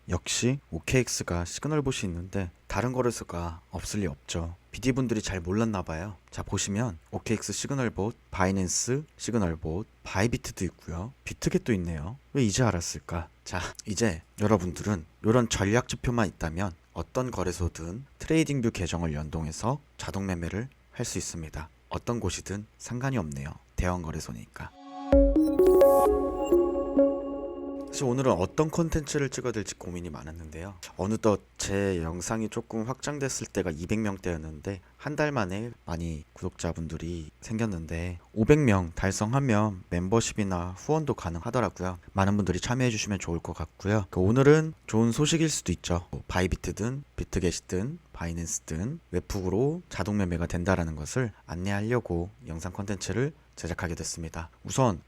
역시 OKX가 시그널봇이 있는데 다른 거래소가 없을 리 없죠. BD분들이 잘 몰랐나봐요. 자, 보시면 OKX 시그널봇, 바이낸스 시그널봇, 바이비트도 있고요. 비트겟도 있네요. 왜 이제 알았을까? 자, 이제 여러분들은 이런 전략 지표만 있다면 어떤 거래소든 트레이딩뷰 계정을 연동해서 자동 매매를 할 수 있습니다. 어떤 곳이든 상관이 없네요. 대형 거래소니까. 사실 오늘은 어떤 콘텐츠를 찍어야 될지 고민이 많았는데요. 어느덧 제 영상이 조금 확장됐을 때가 200명대였는데 한 달 만에 많이 구독자분들이 생겼는데 500명 달성하면 멤버십이나 후원도 가능하더라고요. 많은 분들이 참여해 주시면 좋을 것 같고요. 오늘은 좋은 소식일 수도 있죠. 바이비트든 비트겟이든 바이낸스든 웹훅으로 자동 매매가 된다라는 것을 안내하려고 영상 콘텐츠를 제작하게 됐습니다. 우선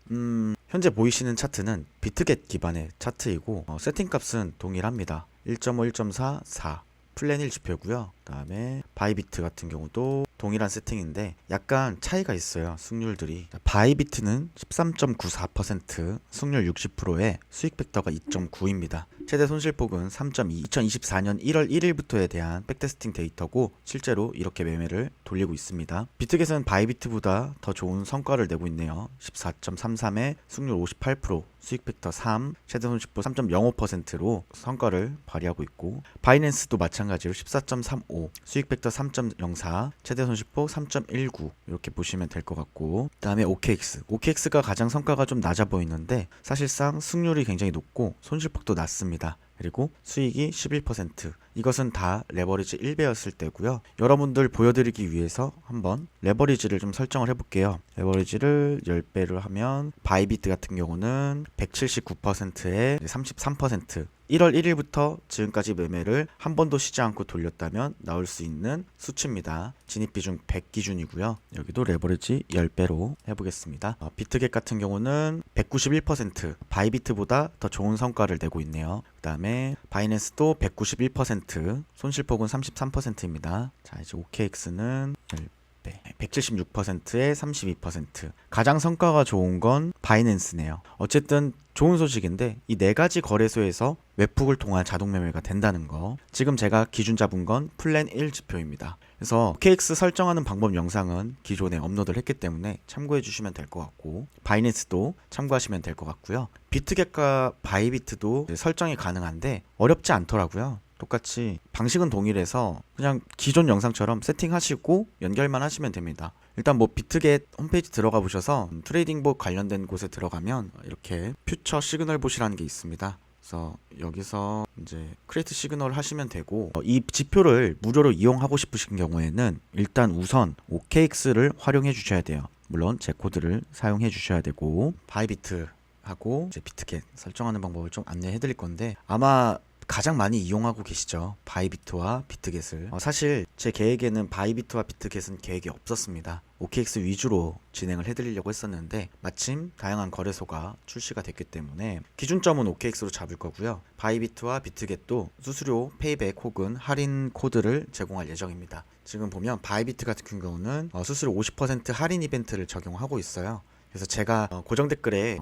현재 보이시는 차트는 비트겟 기반의 차트이고 세팅값은 동일합니다. 1.5, 1.4, 4 플랜 1 지표고요. 그 다음에 바이비트 같은 경우도 동일한 세팅인데 약간 차이가 있어요. 승률들이. 바이비트는 13.94%, 승률 60%에 수익 벡터가 2.9입니다. 최대 손실폭은 3.2, 2024년 1월 1일부터에 대한 백테스팅 데이터고 실제로 이렇게 매매를 돌리고 있습니다. 비트겟은 바이비트보다 더 좋은 성과를 내고 있네요. 14.33에 승률 58%, 수익 벡터 3, 최대 손실폭 3.05%로 성과를 발휘하고 있고 바이낸스도 마찬가지로 14.35, 수익 벡터 3.04, 최대 손실폭 3.19 이렇게 보시면 될 것 같고 그 다음에 OKX가 가장 성과가 좀 낮아 보이는데 사실상 승률이 굉장히 높고 손실폭도 낮습니다. 그리고 수익이 11%. 이것은 다 레버리지 1배였을 때고요. 여러분들 보여드리기 위해서 한번 레버리지를 좀 설정을 해볼게요. 레버리지를 10배를 하면 바이비트 같은 경우는 179%에 33%. 1월 1일부터 지금까지 매매를 한 번도 쉬지 않고 돌렸다면 나올 수 있는 수치입니다. 진입 비중 100 기준이고요. 여기도 레버리지 10배로 해보겠습니다. 비트겟 같은 경우는 191%, 바이비트보다 더 좋은 성과를 내고 있네요. 그 다음에 바이낸스도 191%, 손실폭은 33%입니다. 자, 이제 OKX는 176%에 32%. 가장 성과가 좋은 건 바이낸스네요. 어쨌든 좋은 소식인데 이 네 가지 거래소에서 웹훅을 통한 자동 매매가 된다는 거. 지금 제가 기준 잡은 건 플랜 1 지표입니다. 그래서 OKX 설정하는 방법 영상은 기존에 업로드를 했기 때문에 참고해 주시면 될 것 같고 바이낸스도 참고하시면 될 것 같고요. 비트겟과 바이비트도 설정이 가능한데 어렵지 않더라고요. 똑같이 방식은 동일해서 그냥 기존 영상처럼 세팅하시고 연결만 하시면 됩니다. 일단 뭐 비트겟 홈페이지 들어가 보셔서 트레이딩봇 관련된 곳에 들어가면 이렇게 퓨처 시그널봇이라는 게 있습니다. 그래서 여기서 이제 크리에이트 시그널 하시면 되고 이 지표를 무료로 이용하고 싶으신 경우에는 일단 우선 OKX를 활용해 주셔야 돼요. 물론 제 코드를 사용해 주셔야 되고 바이비트 하고 이제 비트겟 설정하는 방법을 좀 안내해 드릴 건데 아마 가장 많이 이용하고 계시죠. 바이비트와 비트겟을. 사실 제 계획에는 바이비트와 비트겟은 계획이 없었습니다. OKX 위주로 진행을 해드리려고 했었는데 마침 다양한 거래소가 출시가 됐기 때문에 기준점은 OKX로 잡을 거고요. 바이비트와 비트겟도 수수료 페이백 혹은 할인 코드를 제공할 예정입니다. 지금 보면 바이비트 같은 경우는 수수료 50% 할인 이벤트를 적용하고 있어요. 그래서 제가 고정 댓글에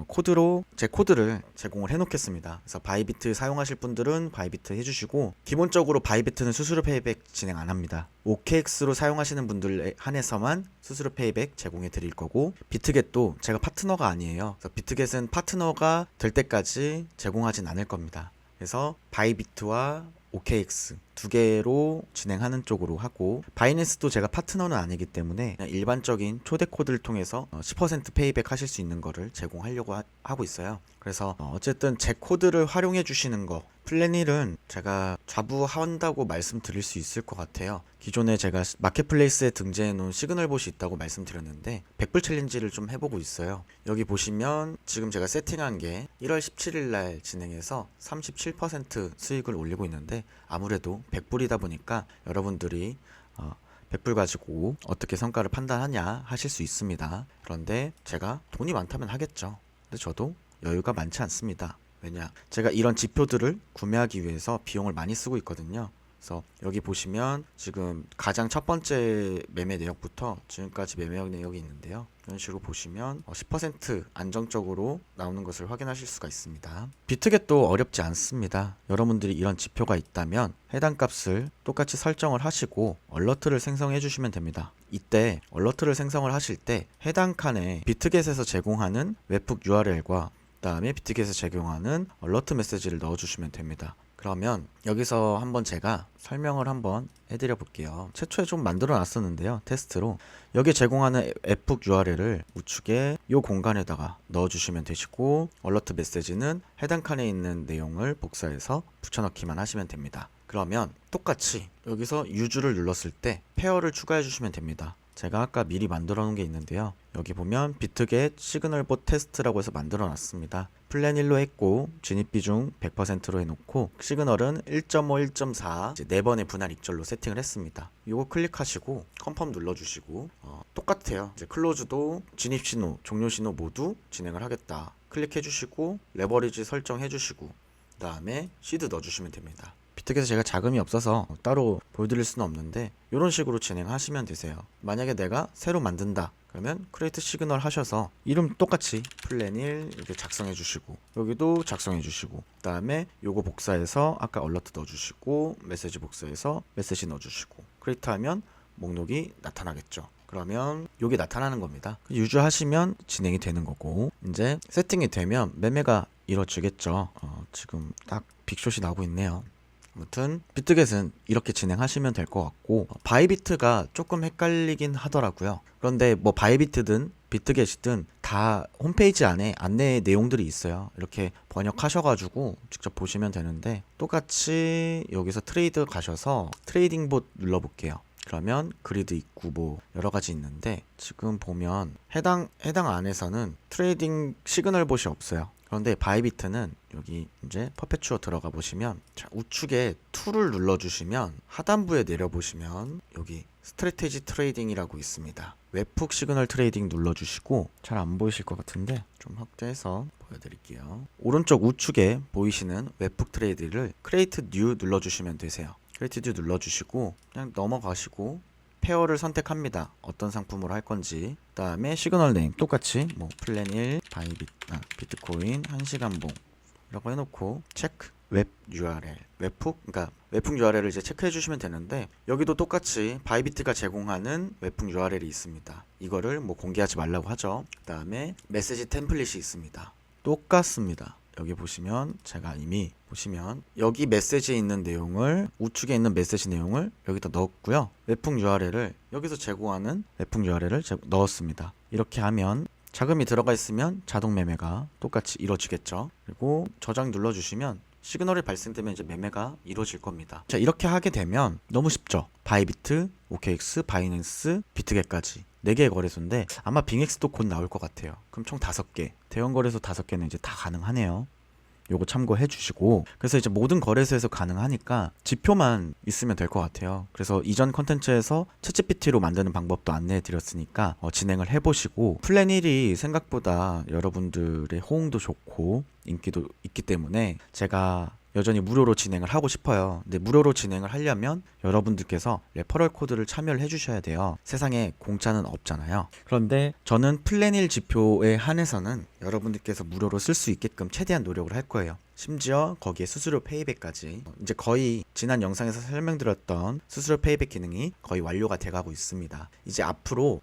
제 코드를 제공을 해놓겠습니다. 그래서 바이비트 사용하실 분들은 바이비트 해주시고 기본적으로 바이비트는 수수료 페이백 진행 안 합니다. OKX로 사용하시는 분들에 한해서만 수수료 페이백 제공해 드릴 거고 비트겟도 제가 파트너가 아니에요. 그래서 비트겟은 파트너가 될 때까지 제공하진 않을 겁니다. 그래서 바이비트와 OKX 두 개로 진행하는 쪽으로 하고 바이낸스도 제가 파트너는 아니기 때문에 그냥 일반적인 초대 코드를 통해서 10% 페이백 하실 수 있는 거를 제공하려고 하고 있어요. 그래서 어쨌든 제 코드를 활용해 주시는 거 플랜 1은 제가 좌부한다고 말씀드릴 수 있을 것 같아요. 기존에 제가 마켓플레이스에 등재해 놓은 시그널봇이 있다고 말씀드렸는데 100불 챌린지를 좀 해보고 있어요. 여기 보시면 지금 제가 세팅한 게 1월 17일 날 진행해서 37% 수익을 올리고 있는데 아무래도 100불이다 보니까 여러분들이 100불 가지고 어떻게 성과를 판단하냐 하실 수 있습니다. 그런데 제가 돈이 많다면 하겠죠. 근데 저도 여유가 많지 않습니다. 왜냐? 제가 이런 지표들을 구매하기 위해서 비용을 많이 쓰고 있거든요. 그래서 여기 보시면 지금 가장 첫 번째 매매 내역부터 지금까지 매매 내역이 있는데요. 이런 식으로 보시면 10% 안정적으로 나오는 것을 확인하실 수가 있습니다. 비트겟도 어렵지 않습니다. 여러분들이 이런 지표가 있다면 해당 값을 똑같이 설정을 하시고 얼러트를 생성해 주시면 됩니다. 이때 얼러트를 생성을 하실 때 해당 칸에 비트겟에서 제공하는 웹북 URL과 그다음에 비트겟에서 제공하는 얼러트 메시지를 넣어주시면 됩니다. 그러면 여기서 한번 제가 설명을 한번 해드려 볼게요. 최초에 좀 만들어 놨었는데요. 테스트로 여기 제공하는 웹북 URL을 우측에 이 공간에다가 넣어주시면 되시고 얼러트 메시지는 해당 칸에 있는 내용을 복사해서 붙여넣기만 하시면 됩니다. 그러면 똑같이 여기서 유즈를 눌렀을 때 페어를 추가해 주시면 됩니다. 제가 아까 미리 만들어 놓은 게 있는데요. 여기 보면 비트겟 시그널봇 테스트라고 해서 만들어 놨습니다. 플랜 1로 했고 진입 비중 100%로 해놓고 시그널은 1.5, 1.4 이제 4번의 분할 익절로 세팅을 했습니다. 이거 클릭하시고 컨펌 눌러주시고 똑같아요. 이제 클로즈도 진입 신호, 종료 신호 모두 진행을 하겠다. 클릭해 주시고 레버리지 설정해 주시고 그 다음에 시드 넣어주시면 됩니다. 비트겟에 제가 자금이 없어서 따로 보여드릴 수는 없는데 이런 식으로 진행하시면 되세요. 만약에 내가 새로 만든다 그러면 크리에이트 시그널 하셔서 이름 똑같이 플랜 1 이렇게 작성해 주시고 여기도 작성해 주시고 그 다음에 요거 복사해서 아까 얼러트 넣어 주시고 메시지 복사해서 메시지 넣어 주시고 크리에이트 하면 목록이 나타나겠죠. 그러면 요게 나타나는 겁니다. 유주하시면 진행이 되는 거고 이제 세팅이 되면 매매가 이루어지겠죠. 지금 딱 빅숏이 나오고 있네요. 아무튼 비트겟은 이렇게 진행하시면 될 것 같고 바이비트가 조금 헷갈리긴 하더라고요. 그런데 뭐 바이비트든 비트겟이든 다 홈페이지 안에 안내 내용들이 있어요. 이렇게 번역하셔가지고 직접 보시면 되는데 똑같이 여기서 트레이드 가셔서 트레이딩 봇 눌러볼게요. 그러면 그리드 있고 뭐 여러 가지 있는데 지금 보면 해당 안에서는 트레이딩 시그널 봇이 없어요. 그런데 바이비트는 여기 이제 퍼페추어 들어가 보시면 자, 우측에 툴을 눌러주시면 하단부에 내려보시면 여기 스트래테지 트레이딩이라고 있습니다. 웹훅 시그널 트레이딩 눌러주시고 잘 안 보이실 것 같은데 좀 확대해서 보여드릴게요. 오른쪽 우측에 보이시는 웹훅 트레이드를 크리에이트 뉴 눌러주시면 되세요. 크리에이트 뉴 눌러주시고 그냥 넘어가시고 페어를 선택합니다. 어떤 상품으로 할 건지. 그 다음에 시그널 네임 똑같이 뭐 플랜 1 비트코인 1시간봉 이라고 해놓고 체크 웹 URL 웹훅 그러니까 웹훅 URL을 이제 체크해 주시면 되는데 여기도 똑같이 바이비트가 제공하는 웹훅 URL이 있습니다. 이거를 뭐 공개하지 말라고 하죠. 그 다음에 메시지 템플릿이 있습니다. 똑같습니다. 여기 보시면 제가 이미 보시면 여기 메시지에 있는 내용을 우측에 있는 메시지 내용을 여기다 넣었고요. 웹풍 URL을 여기서 제공하는 웹풍 URL을 넣었습니다. 이렇게 하면 자금이 들어가 있으면 자동 매매가 똑같이 이루어지겠죠. 그리고 저장 눌러주시면 시그널이 발생되면 이제 매매가 이루어질 겁니다. 자, 이렇게 하게 되면 너무 쉽죠. 바이비트, OKX, 바이낸스, 비트겟까지 4개의 거래소인데 아마 빙엑스도 곧 나올 것 같아요. 그럼 총 5개, 대형 거래소 5개는 이제 다 가능하네요. 요거 참고해 주시고 그래서 이제 모든 거래소에서 가능하니까 지표만 있으면 될 것 같아요. 그래서 이전 컨텐츠에서 챗GPT로 만드는 방법도 안내해 드렸으니까 진행을 해보시고 플랜 1이 생각보다 여러분들의 호응도 좋고 인기도 있기 때문에 제가 여전히 무료로 진행을 하고 싶어요. 근데 무료로 진행을 하려면 여러분들께서 레퍼럴 코드를 참여를 해주셔야 돼요. 세상에 공짜는 없잖아요. 그런데 저는 플랜 1 지표에 한해서는 여러분들께서 무료로 쓸 수 있게끔 최대한 노력을 할 거예요. 심지어 거기에 수수료 페이백까지 이제 거의 지난 영상에서 설명드렸던 수수료 페이백 기능이 거의 완료가 돼가고 있습니다. 이제 앞으로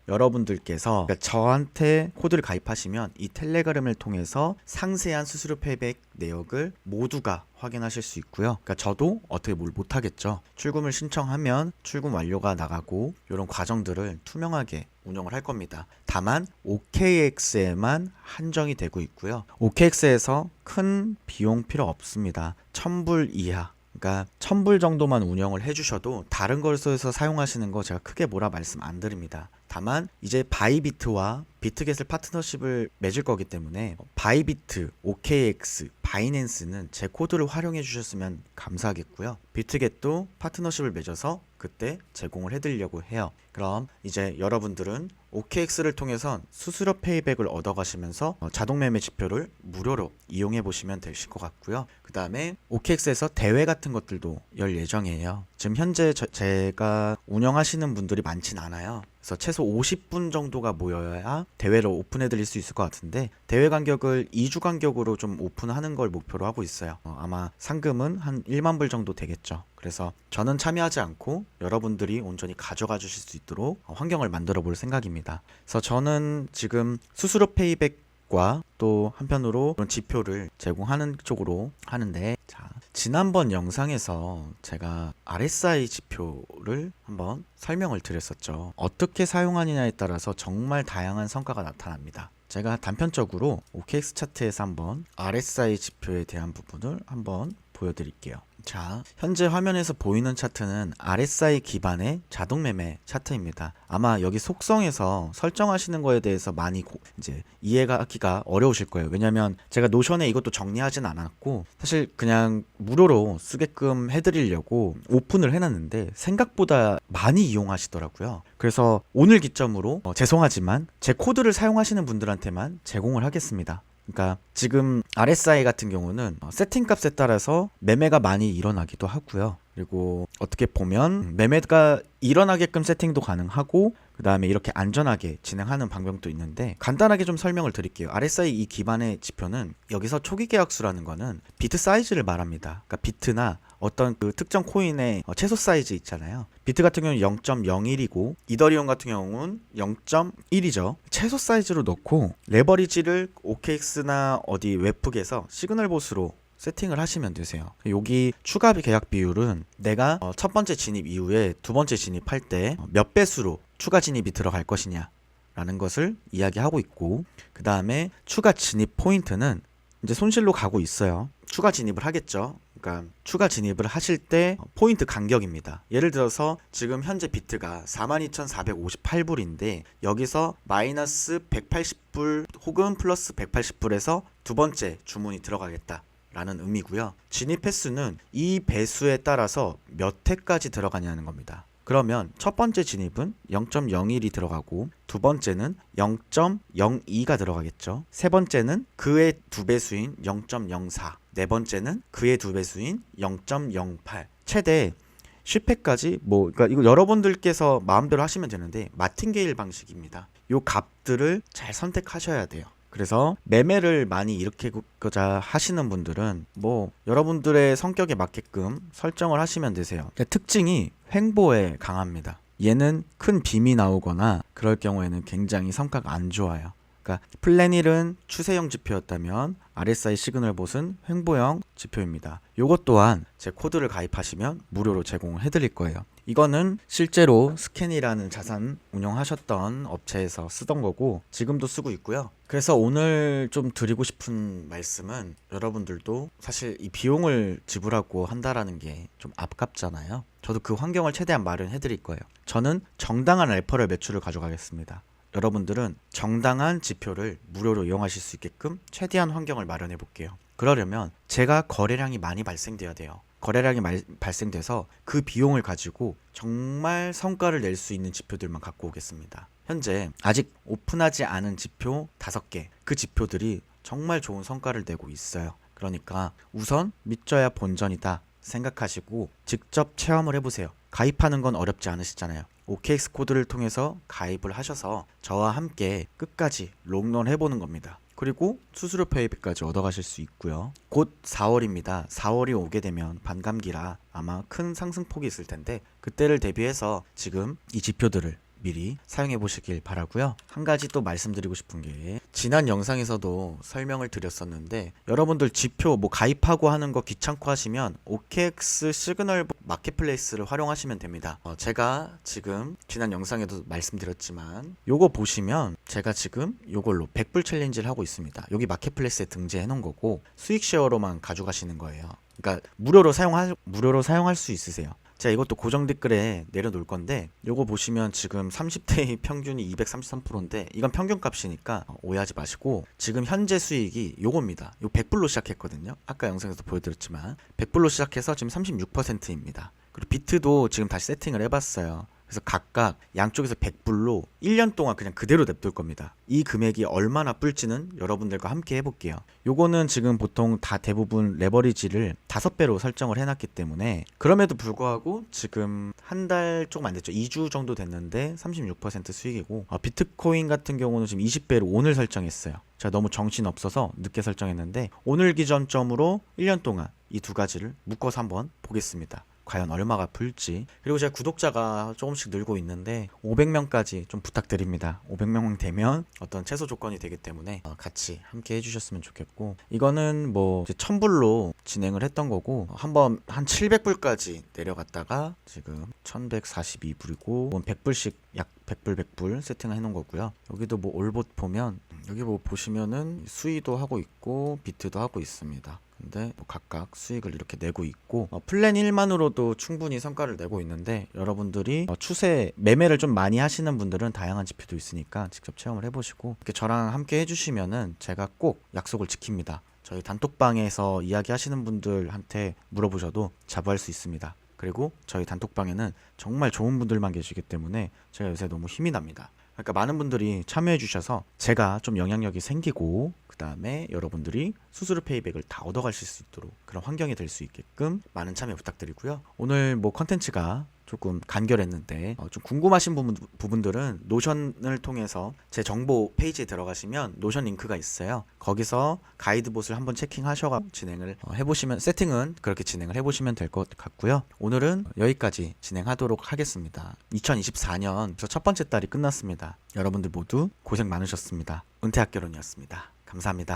여러분들께서 그러니까 저한테 코드를 가입하시면 이 텔레그램을 통해서 상세한 수수료 페이백 내역을 모두가 확인하실 수 있고요. 그러니까 저도 어떻게 뭘 못하겠죠. 출금을 신청하면 출금 완료가 나가고 이런 과정들을 투명하게 운영을 할 겁니다. 다만 OKX에만 한정이 되고 있고요. OKX에서 큰 비용 필요 없습니다. 1000불 이하 그러니까 1000불 정도만 운영을 해주셔도 다른 거래소에서 사용하시는 거 제가 크게 뭐라 말씀 안 드립니다. 다만 이제 바이비트와 비트겟을 파트너십을 맺을 거기 때문에 바이비트, OKX, 바이낸스는 제 코드를 활용해 주셨으면 감사하겠고요. 비트겟도 파트너십을 맺어서 그때 제공을 해드리려고 해요. 그럼 이제 여러분들은 OKX를 통해서 수수료 페이백을 얻어가시면서 자동 매매 지표를 무료로 이용해 보시면 되실 것 같고요. 그 다음에 OKX에서 대회 같은 것들도 열 예정이에요. 지금 현재 제가 운영하시는 분들이 많진 않아요. 그래서 최소 50분 정도가 모여야 대회를 오픈해 드릴 수 있을 것 같은데, 대회 간격을 2주 간격으로 좀 오픈하는 걸 목표로 하고 있어요. 아마 상금은 한 1만 불 정도 되겠죠. 그래서 저는 참여하지 않고 여러분들이 온전히 가져가 주실 수 있도록 환경을 만들어 볼 생각입니다. 그래서 저는 지금 수수료 페이백과 또 한편으로 그런 지표를 제공하는 쪽으로 하는데, 자, 지난번 영상에서 제가 RSI 지표를 한번 설명을 드렸었죠. 어떻게 사용하느냐에 따라서 정말 다양한 성과가 나타납니다. 제가 단편적으로 OKX 차트에서 한번 RSI 지표에 대한 부분을 한번 보여드릴게요. 자, 현재 화면에서 보이는 차트는 RSI 기반의 자동 매매 차트입니다. 아마 여기 속성에서 설정하시는 거에 대해서 많이 이제 이해가 하기가 어려우실 거예요. 왜냐면 제가 노션에 이것도 정리하진 않았고, 사실 그냥 무료로 쓰게끔 해드리려고 오픈을 해놨는데 생각보다 많이 이용하시더라고요. 그래서 오늘 기점으로 죄송하지만 제 코드를 사용하시는 분들한테만 제공을 하겠습니다. 그러니까 지금 RSI 같은 경우는 세팅 값에 따라서 매매가 많이 일어나기도 하고요. 그리고 어떻게 보면 매매가 일어나게끔 세팅도 가능하고, 그 다음에 이렇게 안전하게 진행하는 방법도 있는데, 간단하게 좀 설명을 드릴게요. RSI 이 기반의 지표는 여기서 초기 계약수라는 거는 비트 사이즈를 말합니다. 그러니까 비트나 어떤 그 특정 코인의 최소 사이즈 있잖아요. 비트 같은 경우는 0.01이고 이더리움 같은 경우는 0.1이죠. 최소 사이즈로 넣고 레버리지를 OKX나 어디 웹북에서 시그널 보스로 세팅을 하시면 되세요. 여기 추가 계약 비율은 내가 첫 번째 진입 이후에 두 번째 진입할 때 몇 배수로 추가 진입이 들어갈 것이냐 라는 것을 이야기하고 있고, 그 다음에 추가 진입 포인트는 이제 손실로 가고 있어요. 추가 진입을 하겠죠. 그러니까 추가 진입을 하실 때 포인트 간격입니다. 예를 들어서 지금 현재 비트가 42,458불인데 여기서 마이너스 180불 혹은 플러스 180불에서 두 번째 주문이 들어가겠다 라는 의미고요. 진입 횟수는 이 배수에 따라서 몇 회까지 들어가냐는 겁니다. 그러면 첫 번째 진입은 0.01이 들어가고, 두 번째는 0.02가 들어가겠죠. 세 번째는 그의 두 배수인 0.04, 네 번째는 그의 두 배수인 0.08, 최대 10회까지 그러니까 이거 여러분들께서 마음대로 하시면 되는데 마틴게일 방식입니다. 요 값들을 잘 선택하셔야 돼요. 그래서 매매를 많이 일으키고자 하시는 분들은 여러분들의 성격에 맞게끔 설정을 하시면 되세요. 특징이 횡보에 강합니다. 얘는 큰 빔이 나오거나 그럴 경우에는 굉장히 성과가 안 좋아요. 그러니까 플랜 1은 추세형 지표였다면 RSI 시그널 봇은 횡보형 지표입니다. 요것 또한 제 코드를 가입하시면 무료로 제공을 해드릴 거예요. 이거는 실제로 스캔이라는 자산 운영하셨던 업체에서 쓰던 거고 지금도 쓰고 있고요. 그래서 오늘 좀 드리고 싶은 말씀은, 여러분들도 사실 이 비용을 지불하고 한다라는 게 좀 아깝잖아요. 저도 그 환경을 최대한 마련해 드릴 거예요. 저는 정당한 알파를 매출을 가져가겠습니다. 여러분들은 정당한 지표를 무료로 이용하실 수 있게끔 최대한 환경을 마련해 볼게요. 그러려면 제가 거래량이 많이 발생돼야 돼요. 거래량이 발생돼서 그 비용을 가지고 정말 성과를 낼 수 있는 지표들만 갖고 오겠습니다. 현재 아직 오픈하지 않은 지표 5개, 그 지표들이 정말 좋은 성과를 내고 있어요. 그러니까 우선 믿져야 본전이다 생각하시고 직접 체험을 해보세요. 가입하는 건 어렵지 않으시잖아요. OKX 코드를 통해서 가입을 하셔서 저와 함께 끝까지 롱런 해보는 겁니다. 그리고 수수료 페이백까지 얻어가실 수 있고요. 곧 4월입니다. 4월이 오게 되면 반감기라 아마 큰 상승폭이 있을 텐데, 그때를 대비해서 지금 이 지표들을 미리 사용해 보시길 바라고요. 한 가지 또 말씀드리고 싶은 게, 지난 영상에서도 설명을 드렸었는데, 여러분들 지표 가입하고 하는 거 귀찮고 하시면 OKX 시그널 마켓플레이스를 활용하시면 됩니다. 제가 지금 지난 영상에도 말씀드렸지만 요거 보시면 제가 지금 요걸로 100불 챌린지를 하고 있습니다. 여기 마켓플레이스에 등재해 놓은 거고 수익 쉐어로만 가져가시는 거예요. 그러니까 무료로 사용할 수 있으세요. 제가 이것도 고정 댓글에 내려놓을 건데 요거 보시면 지금 30대의 평균이 233%인데 이건 평균 값이니까 오해하지 마시고 지금 현재 수익이 요겁니다. 요 100불로 시작했거든요. 아까 영상에서 보여드렸지만 100불로 시작해서 지금 36%입니다. 그리고 비트도 지금 다시 세팅을 해봤어요. 그래서 각각 양쪽에서 100불로 1년 동안 그냥 그대로 냅둘 겁니다. 이 금액이 얼마나 불지는 여러분들과 함께 해볼게요. 요거는 지금 보통 다 대부분 레버리지를 5배로 설정을 해놨기 때문에 그럼에도 불구하고 지금 한 달 조금 안 됐죠. 2주 정도 됐는데 36% 수익이고 비트코인 같은 경우는 지금 20배로 오늘 설정했어요. 제가 너무 정신 없어서 늦게 설정했는데 오늘 기준점으로 1년 동안 이 두 가지를 묶어서 한번 보겠습니다. 과연 얼마가 불지. 그리고 제가 구독자가 조금씩 늘고 있는데 500명까지 좀 부탁드립니다. 500명 되면 어떤 최소 조건이 되기 때문에 같이 함께 해주셨으면 좋겠고, 이거는 뭐 1000불로 진행을 했던 거고 한번 한 700불까지 내려갔다가 지금 1142불이고 100불씩 약 100불 100불 세팅을 해놓은 거고요. 여기도 뭐 올봇 보면 여기 뭐 보시면은 수위도 하고 있고 비트도 하고 있습니다. 근데 뭐 각각 수익을 이렇게 내고 있고 플랜 1만으로도 충분히 성과를 내고 있는데 여러분들이 추세 매매를 좀 많이 하시는 분들은 다양한 지표도 있으니까 직접 체험을 해보시고 이렇게 저랑 함께 해주시면은 제가 꼭 약속을 지킵니다. 저희 단톡방에서 이야기하시는 분들한테 물어보셔도 자부할 수 있습니다. 그리고 저희 단톡방에는 정말 좋은 분들만 계시기 때문에 제가 요새 너무 힘이 납니다. 그러니까 많은 분들이 참여해 주셔서 제가 좀 영향력이 생기고 그 다음에 여러분들이 수수료 페이백을 다 얻어가실 수 있도록 그런 환경이 될 수 있게끔 많은 참여 부탁드리고요. 오늘 뭐 컨텐츠가 조금 간결했는데 좀 궁금하신 부분들은 노션을 통해서 제 정보 페이지에 들어가시면 노션 링크가 있어요. 거기서 가이드봇을 한번 체킹하셔서 진행을 해보시면, 세팅은 그렇게 진행을 해보시면 될 것 같고요. 오늘은 여기까지 진행하도록 하겠습니다. 2024년 첫 번째 달이 끝났습니다. 여러분들 모두 고생 많으셨습니다. 은퇴학개론이었습니다. 감사합니다.